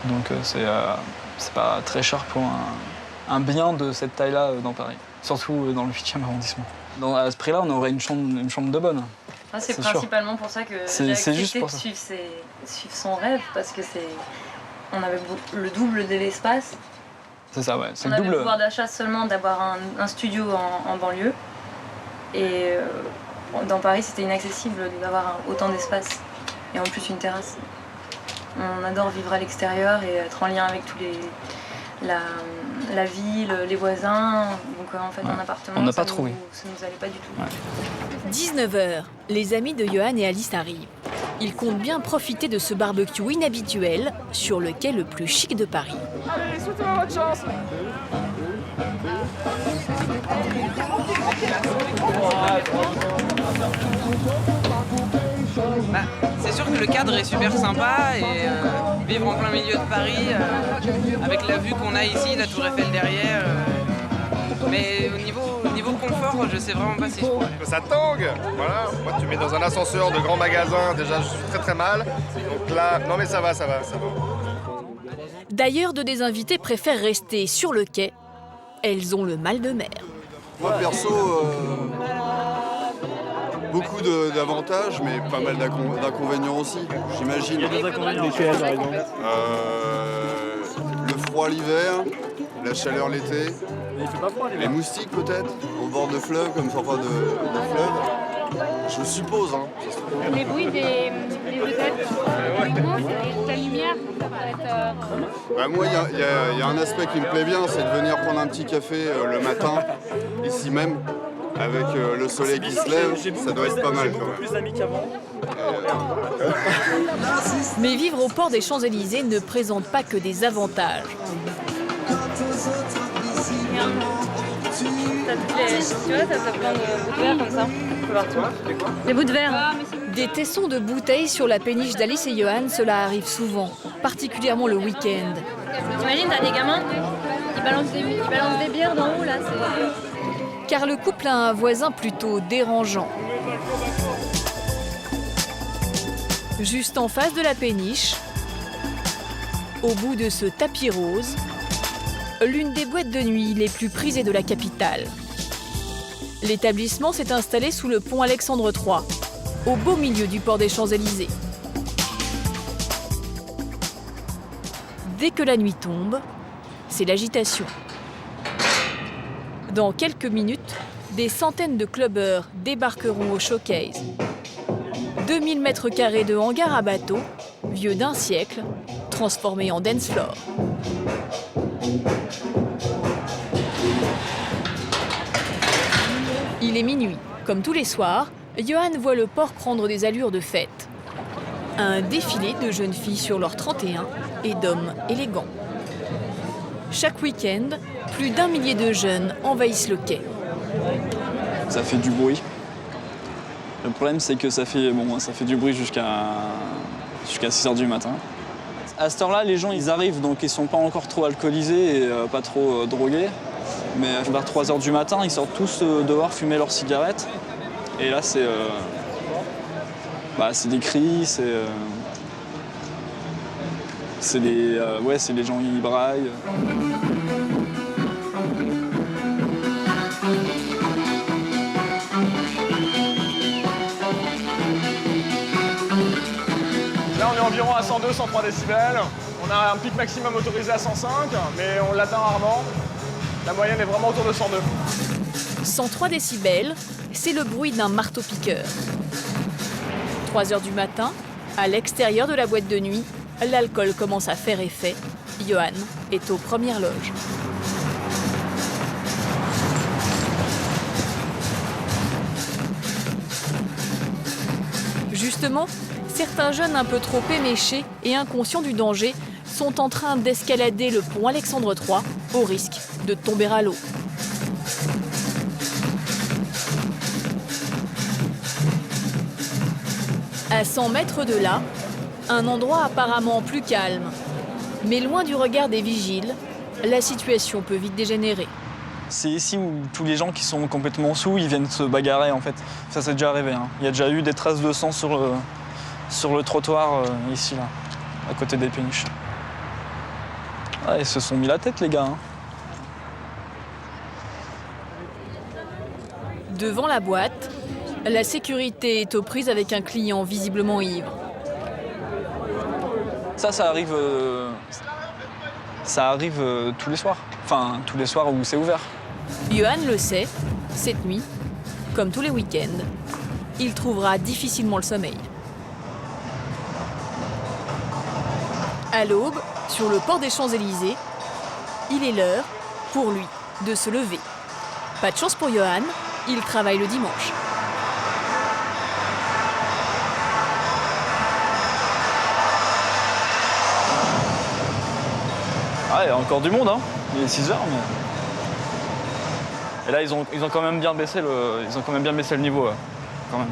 Donc c'est pas très cher pour un bien de cette taille-là dans Paris, surtout dans le 8e arrondissement. À ce prix-là, on aurait une chambre de bonne. Ah, c'est principalement pour ça que j'ai accepté de suivre son rêve, parce que on avait le double de l'espace. C'est ça, ouais. On avait le pouvoir d'achat seulement d'avoir un studio en banlieue. Et dans Paris, c'était inaccessible d'avoir autant d'espace. Et en plus, une terrasse. On adore vivre à l'extérieur et être en lien avec tous la ville, les voisins. Donc en fait, en appartement, on n'a pas trouvé. Ça nous allait pas du tout. Ouais. 19h, les amis de Johan et Alice arrivent. Ils comptent bien profiter de ce barbecue inhabituel sur le quai le plus chic de Paris. Allez, souhaitez-moi votre chance. C'est sûr trouve que le cadre est super sympa et vivre en plein milieu de Paris avec la vue qu'on a ici, la Tour Eiffel derrière. Mais au niveau confort, je sais vraiment pas si je pourrais. Ça tangue, voilà. Moi, tu mets dans un ascenseur de grand magasin, déjà je suis très très mal. Donc là, non mais ça va. D'ailleurs, deux des invités préfèrent rester sur le quai. Elles ont le mal de mer. Moi perso, beaucoup d'avantages, mais pas mal d'inconvénients aussi, j'imagine. Il y a des inconvénients. Lesquels, par exemple le froid l'hiver, la chaleur l'été. Il fait pas froid l'hiver. Les moustiques peut-être, au bord de fleuves, comme sur de fleuve. Je suppose. Hein. Les bruits des vedettes, la lumière, ça peut être... Bah, moi, il y a un aspect qui me plaît bien, c'est de venir prendre un petit café le matin, ici même, avec le soleil qui se lève. Ça doit être pas mal quand même. Plus d'amis qu'avant. Mais vivre au port des Champs-Élysées ne présente pas que des avantages. Tu vois, t'as plein de bouts de verre comme ça, partout. Des bouts de verre. Des tessons de bouteilles sur la péniche d'Alice et Johan, cela arrive souvent, particulièrement le week-end. T'imagines, t'as des gamins, ils balancent des bières d'en haut, là, c'est... Car le couple a un voisin plutôt dérangeant. Juste en face de la péniche, au bout de ce tapis rose, l'une des boîtes de nuit les plus prisées de la capitale. L'établissement s'est installé sous le pont Alexandre III, au beau milieu du port des Champs-Élysées. Dès que la nuit tombe, c'est l'agitation. Dans quelques minutes, des centaines de clubbers débarqueront au showcase. 2000 mètres carrés de hangars à bateaux, vieux d'un siècle, transformés en dance floor. Il est minuit. Comme tous les soirs, Johan voit le port prendre des allures de fête. Un défilé de jeunes filles sur leurs 31 et d'hommes élégants. Chaque week-end, plus d'1 millier de jeunes envahissent le quai. Ça fait du bruit. Le problème, c'est que ça fait du bruit jusqu'à 6 h du matin. À cette heure-là, les gens, ils arrivent, donc ils sont pas encore trop alcoolisés et pas trop drogués. Mais vers 3 h du matin, ils sortent tous dehors fumer leurs cigarettes. Et là, c'est des cris, c'est les gens qui braillent. Là, on est environ à 102, 103 décibels. On a un pic maximum autorisé à 105, mais on l'atteint rarement. La moyenne est vraiment autour de 102. 103 décibels, c'est le bruit d'un marteau-piqueur. 3 h du matin, à l'extérieur de la boîte de nuit, l'alcool commence à faire effet. Johan est aux premières loges. Justement, certains jeunes un peu trop éméchés et inconscients du danger sont en train d'escalader le pont Alexandre III au risque de tomber à l'eau. À 100 mètres de là, un endroit apparemment plus calme. Mais loin du regard des vigiles, la situation peut vite dégénérer. C'est ici où tous les gens qui sont complètement sous, ils viennent se bagarrer en fait. Ça c'est déjà arrivé. Hein. Il y a déjà eu des traces de sang sur le trottoir ici, là, à côté des péniches. Ah, ils se sont mis la tête les gars. Hein. Devant la boîte, la sécurité est aux prises avec un client visiblement ivre. Ça arrive tous les soirs. Enfin, tous les soirs où c'est ouvert. Johan le sait, cette nuit, comme tous les week-ends, il trouvera difficilement le sommeil. À l'aube, sur le port des Champs-Élysées, il est l'heure, pour lui, de se lever. Pas de chance pour Johan, il travaille le dimanche. Ah, il y a encore du monde, hein. Il est 6 h, mais... Et là, ils ont quand même bien baissé le niveau, quand même.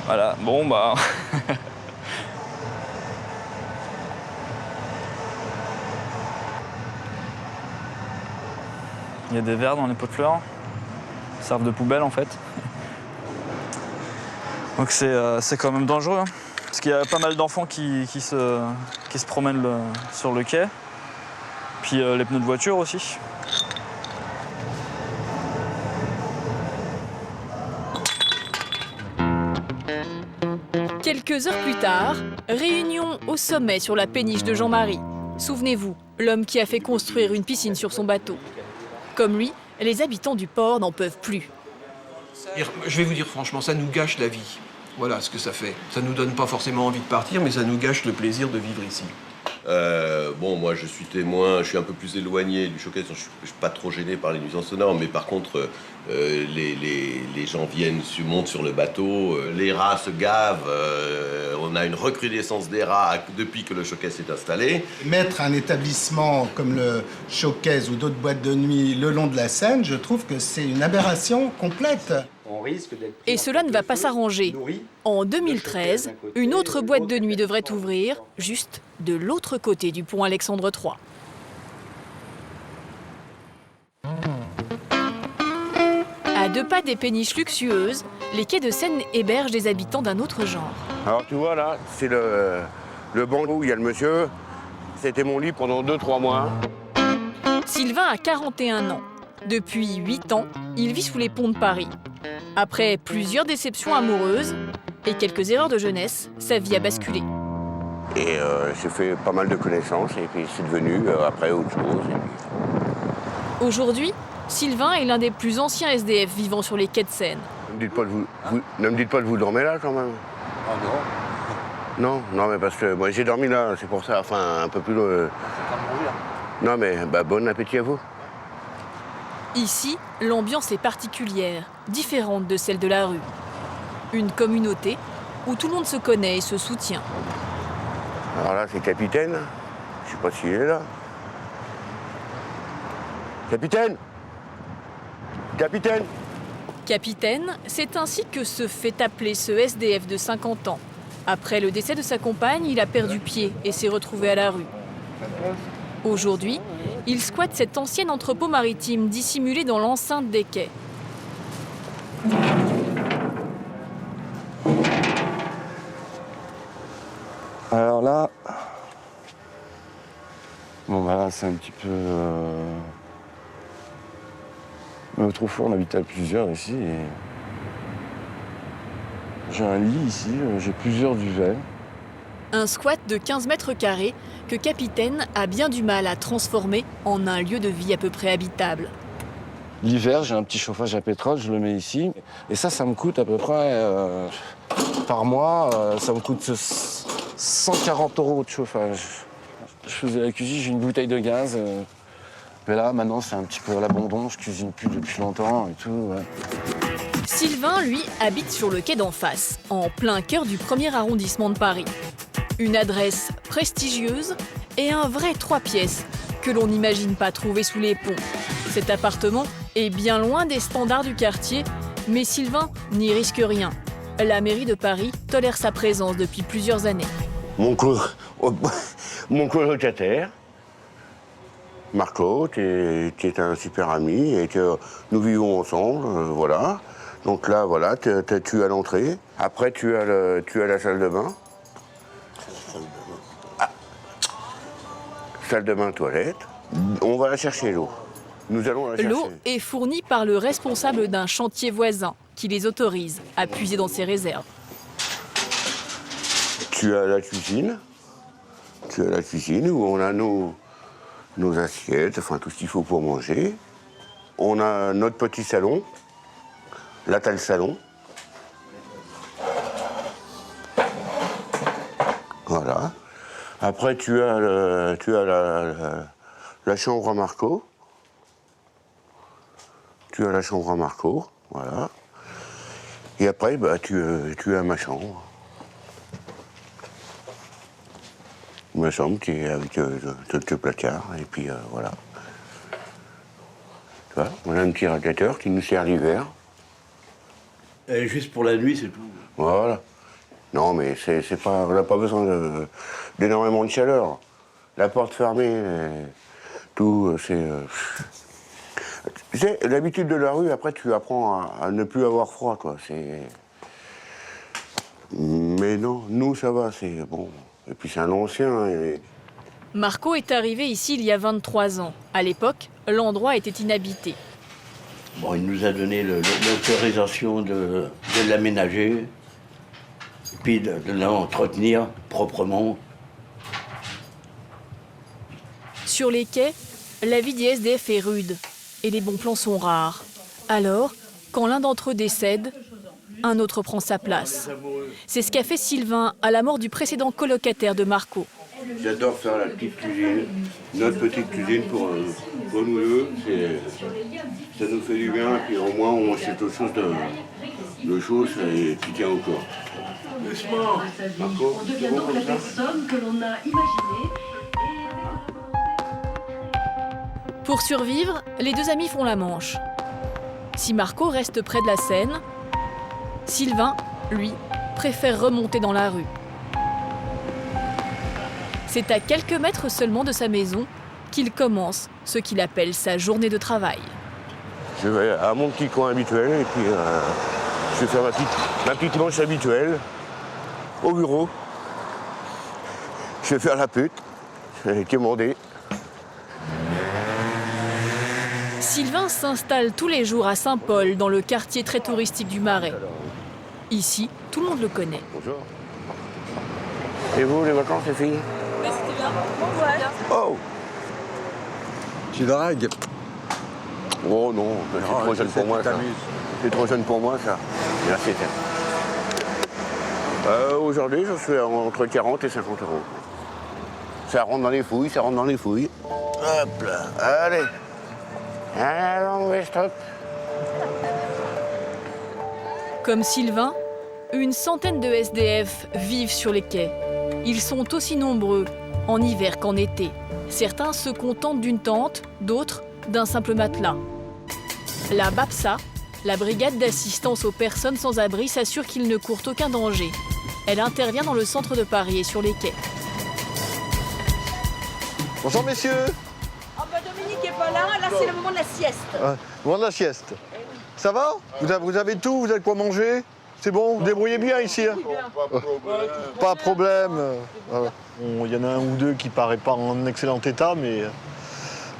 Voilà, bon bah... Il y a des vers dans les pots de fleurs. Ils servent de poubelle en fait. Donc c'est quand même dangereux. Hein, parce qu'il y a pas mal d'enfants qui se promènent sur le quai. Puis les pneus de voiture aussi. Quelques heures plus tard, réunion au sommet sur la péniche de Jean-Marie. Souvenez-vous, l'homme qui a fait construire une piscine sur son bateau. Comme lui, les habitants du port n'en peuvent plus. Je vais vous dire franchement, ça nous gâche la vie. Voilà ce que ça fait. Ça nous donne pas forcément envie de partir, mais ça nous gâche le plaisir de vivre ici. Bon, moi je suis témoin, je suis un peu plus éloigné du showcase, je suis pas trop gêné par les nuisances sonores, mais par contre, les gens viennent, montent sur le bateau, les rats se gavent, on a une recrudescence des rats depuis que le showcase est installé. Mettre un établissement comme le showcase ou d'autres boîtes de nuit le long de la Seine, je trouve que c'est une aberration complète. Et cela ne va pas s'arranger. En 2013, une autre boîte de nuit devrait ouvrir, juste de l'autre côté du pont Alexandre III. À 2 pas des péniches luxueuses, les quais de Seine hébergent des habitants d'un autre genre. Alors tu vois là, c'est le banc où il y a le monsieur. C'était mon lit pendant 2-3 mois. Sylvain a 41 ans. Depuis 8 ans, il vit sous les ponts de Paris. Après plusieurs déceptions amoureuses et quelques erreurs de jeunesse, sa vie a basculé. Et j'ai fait pas mal de connaissances et puis c'est devenu après autre chose. Aujourd'hui, Sylvain est l'un des plus anciens SDF vivant sur les quais de Seine. Ne me dites pas que vous dormez là quand même. Ah non. Non, mais parce que moi j'ai dormi là, c'est pour ça, enfin un peu plus loin. Non mais bon appétit à vous. Ici, l'ambiance est particulière, différente de celle de la rue. Une communauté où tout le monde se connaît et se soutient. Alors là, c'est Capitaine. Je sais pas s'il est là. Capitaine! Capitaine! Capitaine, c'est ainsi que se fait appeler ce SDF de 50 ans. Après le décès de sa compagne, il a perdu pied et s'est retrouvé à la rue. Aujourd'hui, il squatte cet ancien entrepôt maritime dissimulé dans l'enceinte des quais. Alors là, bon bah là c'est un petit peu. Mais autrefois on habitait à plusieurs ici. Et... J'ai un lit ici, j'ai plusieurs duvets. Un squat de 15 mètres carrés que Capitaine a bien du mal à transformer en un lieu de vie à peu près habitable. L'hiver, j'ai un petit chauffage à pétrole, je le mets ici. Et ça me coûte à peu près, par mois, ça me coûte 140 € de chauffage. Je faisais la cuisine, j'ai une bouteille de gaz. Mais là, maintenant, c'est un petit peu à l'abandon, je cuisine plus depuis longtemps et tout. Ouais. Sylvain, lui, habite sur le quai d'en face, en plein cœur du 1er arrondissement de Paris. Une adresse prestigieuse et un vrai 3 pièces que l'on n'imagine pas trouver sous les ponts. Cet appartement est bien loin des standards du quartier, mais Sylvain n'y risque rien. La mairie de Paris tolère sa présence depuis plusieurs années. Mon colocataire, Marco, qui est un super ami et que nous vivons ensemble, voilà. Donc là, voilà, tu as l'entrée. Après, tu as la salle de bain. Ah. Salle de bain, toilette. On va la chercher, l'eau. Nous allons la chercher. L'eau est fournie par le responsable d'un chantier voisin qui les autorise à puiser dans ses réserves. Tu as la cuisine. Tu as la cuisine où on a nos assiettes, enfin tout ce qu'il faut pour manger. On a notre petit salon. Là, tu as le salon. Voilà. Après, tu as la chambre à Marco. Tu as la chambre à Marco, voilà. Et après, tu as ma chambre. Ma chambre qui est avec quelques placards, et puis voilà. Tu vois, on a un petit radiateur qui nous sert l'hiver. Juste pour la nuit, c'est tout. Voilà. Non, mais on n'a pas besoin d'énormément de chaleur. La porte fermée, tout, c'est... Tu sais, l'habitude de la rue, après, tu apprends à ne plus avoir froid, quoi. Mais non, nous, ça va, c'est bon. Et puis, c'est un ancien. Marco est arrivé ici il y a 23 ans. À l'époque, l'endroit était inhabité. Bon, il nous a donné l'autorisation de l'aménager, puis de l'entretenir proprement. Sur les quais, la vie des SDF est rude et les bons plans sont rares. Alors, quand l'un d'entre eux décède, un autre prend sa place. C'est ce qu'a fait Sylvain à la mort du précédent colocataire de Marco. J'adore faire la petite cuisine, notre petite cuisine pour nous deux. Ça nous fait du bien, et puis au moins on sait autre chose de choses et qui tient au corps. Doucement. Marco, on devient donc la personne que l'on a imaginée. Pour survivre, les deux amis font la manche. Si Marco reste près de la Seine, Sylvain, lui, préfère remonter dans la rue. C'est à quelques mètres seulement de sa maison qu'il commence ce qu'il appelle sa journée de travail. Je vais à mon petit coin habituel et puis je vais faire ma petite manche habituelle au bureau. Je vais faire la pute, je vais commander. Sylvain s'installe tous les jours à Saint-Paul, dans le quartier très touristique du Marais. Ici, tout le monde le connaît. Bonjour. Et vous, les vacances, les filles? C'était bien. Bon, Oh! Tu dragues? Oh non, c'est trop jeune pour moi, ça. C'est trop jeune pour moi, ça. Merci, tiens. Aujourd'hui, je suis entre 40 et 50 euros. Ça rentre dans les fouilles, ça rentre dans les fouilles. Hop là, allez. Allons, stop. Comme Sylvain, une centaine de SDF vivent sur les quais. Ils sont aussi nombreux en hiver qu'en été. Certains se contentent d'une tente, d'autres d'un simple matelas. La BAPSA, la brigade d'assistance aux personnes sans abri, s'assure qu'ils ne courent aucun danger. Elle intervient dans le centre de Paris et sur les quais. Bonjour messieurs. Oh bah Dominique est pas là c'est le moment de la sieste. Moment de la sieste. Ça va vous avez tout, vous avez quoi manger? C'est bon, vous débrouillez bien ici hein? Pas de problème. Il y en a un ou deux qui paraît pas en excellent état, mais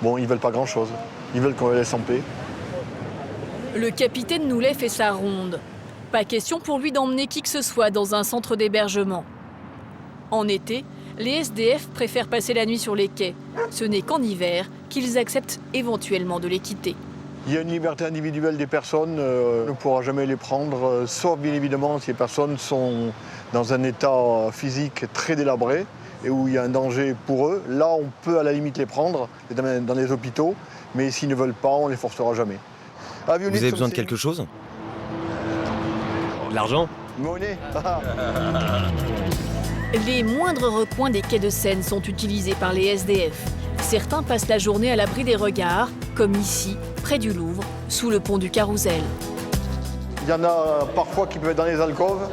bon, ils veulent pas grand-chose. Ils veulent qu'on les laisse en paix. Le capitaine Noulet fait sa ronde. Pas question pour lui d'emmener qui que ce soit dans un centre d'hébergement. En été, les SDF préfèrent passer la nuit sur les quais. Ce n'est qu'en hiver qu'ils acceptent éventuellement de les quitter. Il y a une liberté individuelle des personnes, on ne pourra jamais les prendre, sauf bien évidemment si les personnes sont dans un état physique très délabré et où il y a un danger pour eux. Là, on peut à la limite les prendre dans les hôpitaux, mais s'ils ne veulent pas, on ne les forcera jamais. Vous avez besoin de quelque chose? De l'argent? Monnaie. Les moindres recoins des quais de Seine sont utilisés par les SDF. Certains passent la journée à l'abri des regards, comme ici, près du Louvre, sous le pont du Carrousel. Il y en a parfois qui peuvent être dans les alcôves.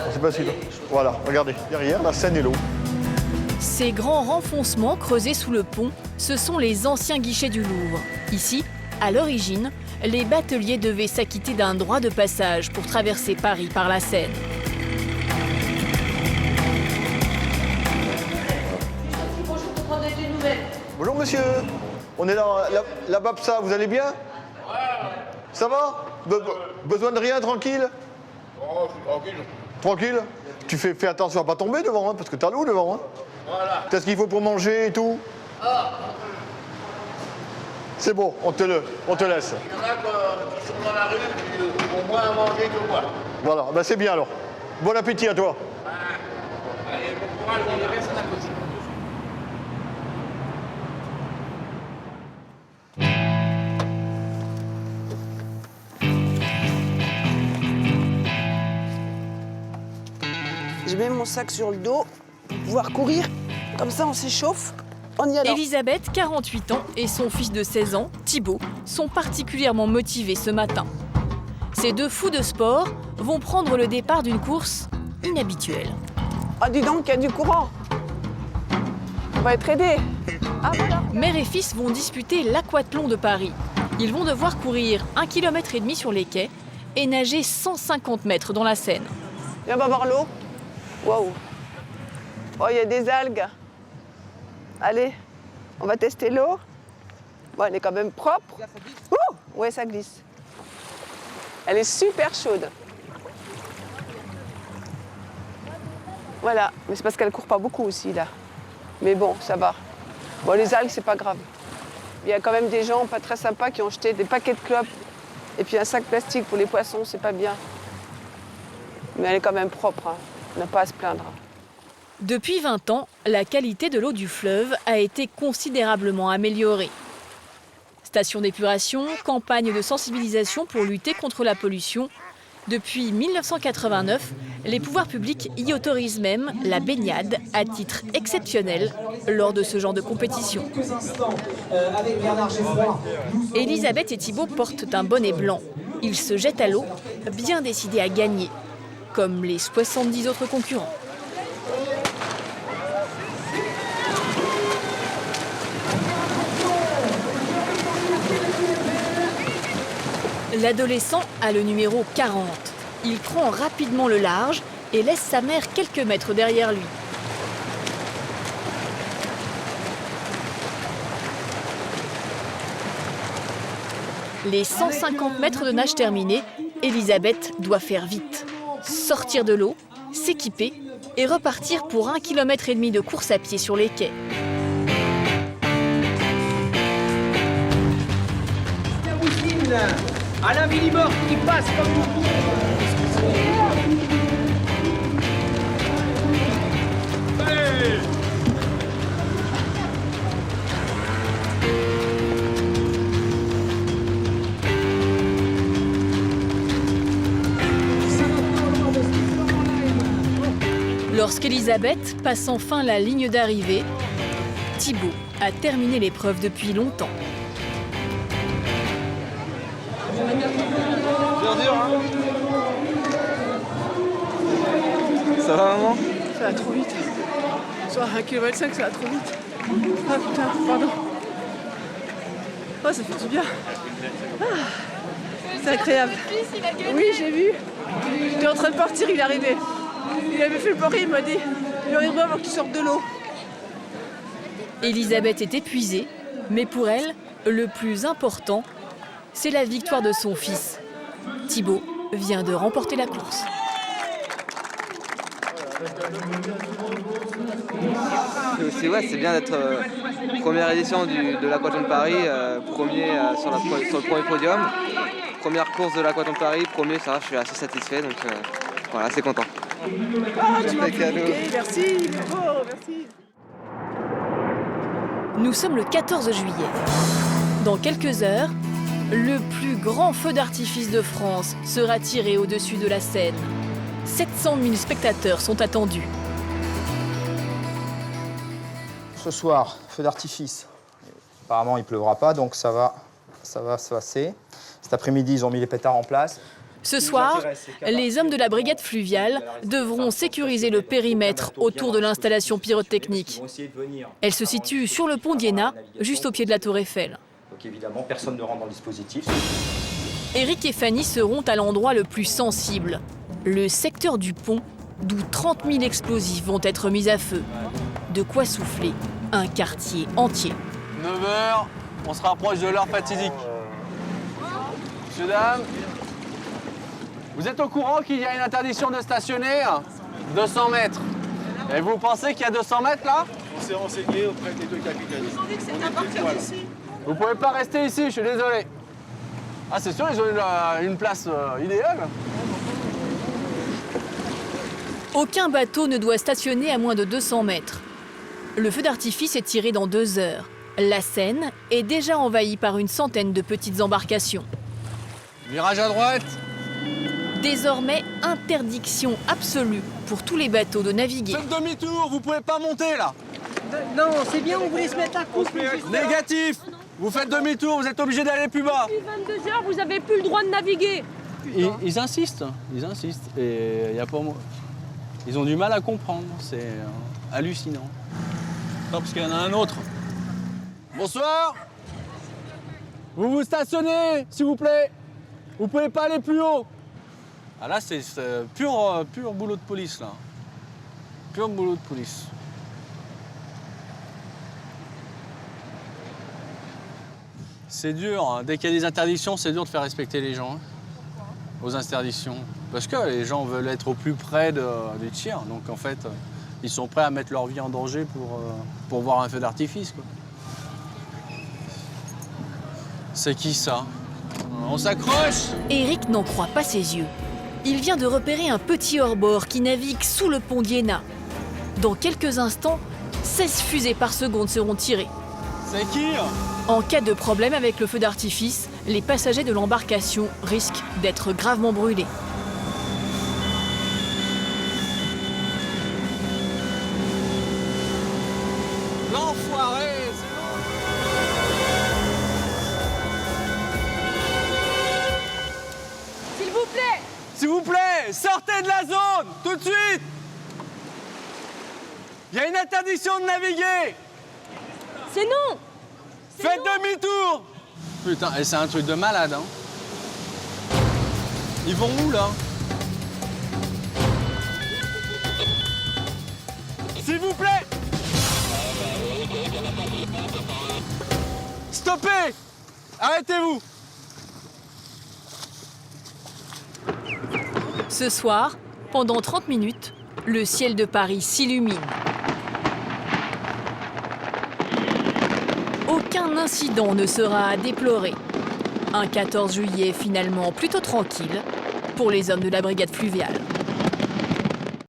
Je sais pas si... Voilà, regardez, derrière, la Seine et l'eau. Ces grands renfoncements creusés sous le pont, ce sont les anciens guichets du Louvre. Ici, à l'origine, les bateliers devaient s'acquitter d'un droit de passage pour traverser Paris par la Seine. Bonjour monsieur, on est là, la BAPSA, vous allez bien? Ça va? Besoin de rien, tranquille? Oh, je suis tranquille. Tranquille? Tu fais attention à pas tomber devant, hein, parce que t'as l'eau devant. Hein. Voilà. T'as ce qu'il faut pour manger et tout? C'est bon, on te laisse. Il y en a qui sont dans la rue, qui ont moins à manger que moi. Voilà, ben c'est bien alors. Bon appétit à toi. Allez, bon courage, on reste à côté. Je mets mon sac sur le dos pour pouvoir courir. Comme ça, on s'échauffe. On y allait. Elisabeth, 48 ans, et son fils de 16 ans, Thibaut, sont particulièrement motivés ce matin. Ces deux fous de sport vont prendre le départ d'une course inhabituelle. Ah, dis donc, il y a du courant. On va être aidés. Ah, voilà. Mère et fils vont disputer l'aquathlon de Paris. Ils vont devoir courir 1,5 km sur les quais et nager 150 mètres dans la Seine. Viens, on va voir l'eau. Waouh. Oh, il y a des algues. Allez, on va tester l'eau. Bon, elle est quand même propre. Ouh, ouais, ça glisse. Elle est super chaude. Voilà, mais c'est parce qu'elle court pas beaucoup aussi, là. Mais bon, ça va. Bon, les algues, c'est pas grave. Il y a quand même des gens pas très sympas qui ont jeté des paquets de clopes et puis un sac plastique pour les poissons, c'est pas bien. Mais elle est quand même propre, hein. On n'a pas à se plaindre. Depuis 20 ans, la qualité de l'eau du fleuve a été considérablement améliorée. Stations d'épuration, campagnes de sensibilisation pour lutter contre la pollution. Depuis 1989, les pouvoirs publics y autorisent même la baignade à titre exceptionnel lors de ce genre de compétition. Elisabeth et Thibaut portent un bonnet blanc. Ils se jettent à l'eau, bien décidés à gagner, comme les 70 autres concurrents. L'adolescent a le numéro 40. Il prend rapidement le large et laisse sa mère quelques mètres derrière lui. Les 150 mètres de nage terminés, Elisabeth doit faire vite. Sortir de l'eau, s'équiper et repartir pour 1,5 km de course à pied sur les quais. Alain Villimort qui passe comme Allez. Lorsqu'Elisabeth passe enfin la ligne d'arrivée, Thibaut a terminé l'épreuve depuis longtemps. Ça va, maman? Ça va trop vite. Sur 1,5 km, ça va trop vite. Ah putain, pardon. Oh, ça fait du bien. Ah, c'est agréable. Oui, j'ai vu. J'étais en train de partir, il est arrivé. Il avait fait le pari, il m'a dit il arrive avant que tu sortes de l'eau. Elisabeth est épuisée, mais pour elle, le plus important, c'est la victoire de son fils. Thibaut vient de remporter la course. C'est bien d'être première édition de l'Aquathlon de Paris, premier sur le premier podium. Première course de l'Aquathlon de Paris, premier, ça va, je suis assez satisfait, donc voilà, assez content. Ah, tu m'as piqué, merci, merci. Nous sommes le 14 juillet. Dans quelques heures, le plus grand feu d'artifice de France sera tiré au-dessus de la Seine. 700 000 spectateurs sont attendus. Ce soir, feu d'artifice. Apparemment, il ne pleuvra pas, donc ça va se passer. Cet après-midi, ils ont mis les pétards en place. Ce soir, les hommes de la brigade fluviale devront sécuriser le périmètre autour de l'installation pyrotechnique. Elle se situe sur le pont d'Iéna, juste au pied de la tour Eiffel. Donc évidemment, personne ne rentre dans le dispositif. Eric et Fanny seront à l'endroit le plus sensible, le secteur du pont, d'où 30 000 explosifs vont être mis à feu. De quoi souffler un quartier entier. 9h, on se rapproche de l'heure fatidique. Messieurs, dames, vous êtes au courant qu'il y a une interdiction de stationner 200 mètres. Et vous pensez qu'il y a 200 mètres là? On s'est renseigné auprès des deux capitaines. Ils ont dit que c'était à partir d'ici. Vous pouvez pas rester ici, je suis désolé. Ah c'est sûr, ils ont une place idéale. Aucun bateau ne doit stationner à moins de 200 mètres. Le feu d'artifice est tiré dans 2 heures. La Seine est déjà envahie par une centaine de petites embarcations. Virage à droite. Désormais, interdiction absolue pour tous les bateaux de naviguer. Faites demi-tour, vous pouvez pas monter là. Non, c'est bien, on voulait se mettre à course. Négatif. Vous faites demi-tour, vous êtes obligé d'aller plus bas. Depuis 22 heures, vous avez plus le droit de naviguer. Ils insistent. Et il y a pas moi. Ils ont du mal à comprendre, c'est hallucinant. Non, parce qu'il y en a un autre. Bonsoir. Vous vous stationnez, s'il vous plaît. Vous pouvez pas aller plus haut. Ah là, c'est pur boulot de police, là. Pur boulot de police. C'est dur, hein. Dès qu'il y a des interdictions, c'est dur de faire respecter les gens, hein, aux interdictions. Parce que les gens veulent être au plus près du tir. Donc en fait, ils sont prêts à mettre leur vie en danger pour voir un feu d'artifice, quoi. C'est qui ça? On s'accroche! Eric n'en croit pas ses yeux. Il vient de repérer un petit hors-bord qui navigue sous le pont d'Iéna. Dans quelques instants, 16 fusées par seconde seront tirées. C'est qui? En cas de problème avec le feu d'artifice, les passagers de l'embarcation risquent d'être gravement brûlés. L'enfoiré! S'il vous plaît! S'il vous plaît, sortez de la zone, tout de suite! Il y a une interdiction de naviguer! C'est non! Faites demi-tour! Putain, et c'est un truc de malade, hein. Ils vont où, là? S'il vous plaît! Stoppez! Arrêtez-vous! Ce soir, pendant 30 minutes, le ciel de Paris s'illumine. Aucun incident ne sera à déplorer. Un 14 juillet finalement plutôt tranquille pour les hommes de la brigade fluviale.